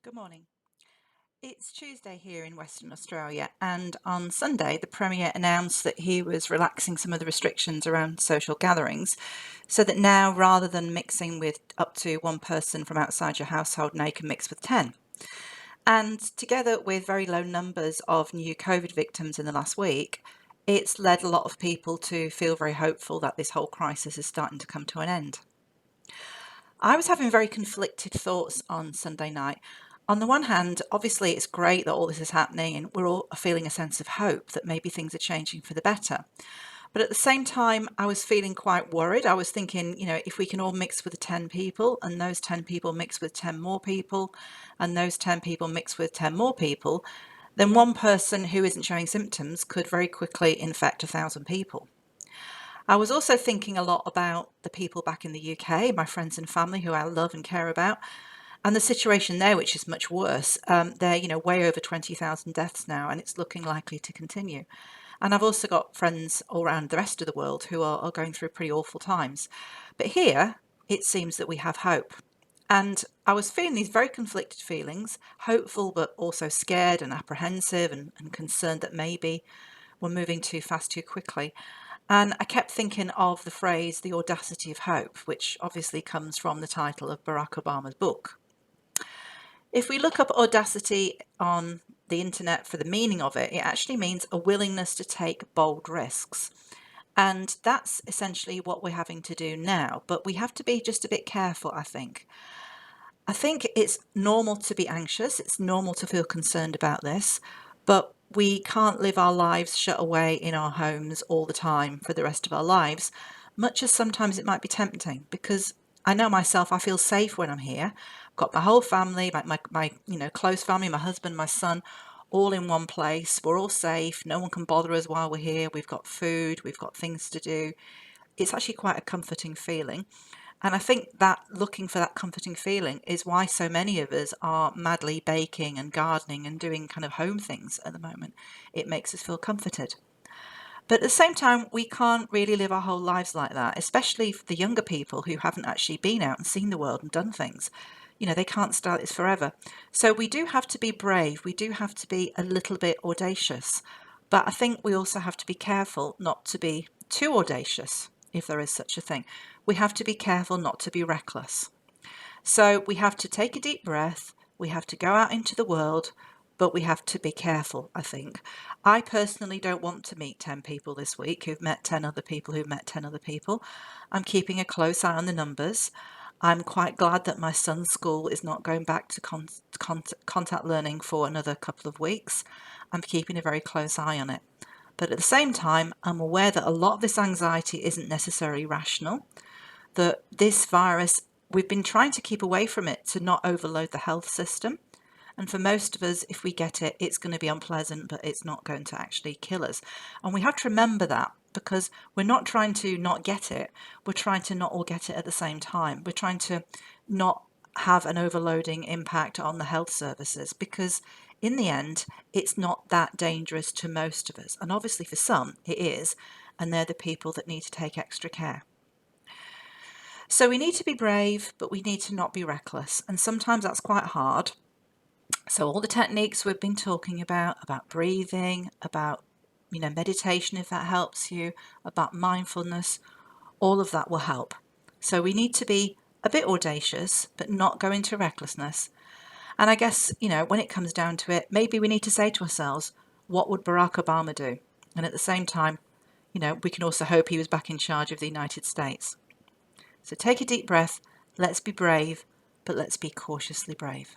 Good morning. It's Tuesday here in Western Australia, and on Sunday, the Premier announced that he was relaxing some of the restrictions around social gatherings, so that now, rather than mixing with up to one person from outside your household, now you can mix with 10. And together with very low numbers of new COVID victims in the last week, it's led a lot of people to feel very hopeful that this whole crisis is starting to come to an end. I was having very conflicted thoughts on Sunday night. On the one hand, obviously, it's great that all this is happening and we're all feeling a sense of hope that maybe things are changing for the better. But at the same time, I was feeling quite worried. I was thinking, if we can all mix with 10 people and those 10 people mix with 10 more people and those 10 people mix with 10 more people, then one person who isn't showing symptoms could very quickly infect 1,000 people. I was also thinking a lot about the people back in the UK, my friends and family who I love and care about, and the situation there, which is much worse. They're, way over 20,000 deaths now, and it's looking likely to continue. And I've also got friends all around the rest of the world who are going through pretty awful times. But here, it seems that we have hope. And I was feeling these very conflicted feelings, hopeful but also scared and apprehensive and concerned that maybe we're moving too fast too quickly. And I kept thinking of the phrase, the audacity of hope, which obviously comes from the title of Barack Obama's book. If we look up audacity on the internet for the meaning of it, it actually means a willingness to take bold risks. And that's essentially what we're having to do now. But we have to be just a bit careful, I think. I think it's normal to be anxious. It's normal to feel concerned about this. But we can't live our lives shut away in our homes all the time for the rest of our lives, much as sometimes it might be tempting, because I know myself, I feel safe when I'm here. I've got my whole family, my close family, my husband, my son, all in one place. We're all safe. No one can bother us while we're here. We've got food. We've got things to do. It's actually quite a comforting feeling. And I think that looking for that comforting feeling is why so many of us are madly baking and gardening and doing kind of home things at the moment. It makes us feel comforted. But at the same time, we can't really live our whole lives like that, especially for the younger people who haven't actually been out and seen the world and done things. They can't start this forever. So we do have to be brave. We do have to be a little bit audacious. But I think we also have to be careful not to be too audacious, if there is such a thing. We have to be careful not to be reckless. So we have to take a deep breath. We have to go out into the world, but we have to be careful, I think. I personally don't want to meet 10 people this week who've met 10 other people who've met 10 other people. I'm keeping a close eye on the numbers. I'm quite glad that my son's school is not going back to contact learning for another couple of weeks. I'm keeping a very close eye on it. But at the same time, I'm aware that a lot of this anxiety isn't necessarily rational, that this virus, we've been trying to keep away from it to not overload the health system. And for most of us, if we get it, it's going to be unpleasant, but it's not going to actually kill us. And we have to remember that, because we're not trying to not get it. We're trying to not all get it at the same time. We're trying to not have an overloading impact on the health services, because in the end, it's not that dangerous to most of us. And obviously for some, it is. And they're the people that need to take extra care. So we need to be brave, but we need to not be reckless. And sometimes that's quite hard. So all the techniques we've been talking about breathing, about meditation if that helps you, about mindfulness, all of that will help. So we need to be a bit audacious, but not go into recklessness. And I guess, when it comes down to it, maybe we need to say to ourselves, what would Barack Obama do? And at the same time, we can also hope he was back in charge of the United States. So take a deep breath, let's be brave, but let's be cautiously brave.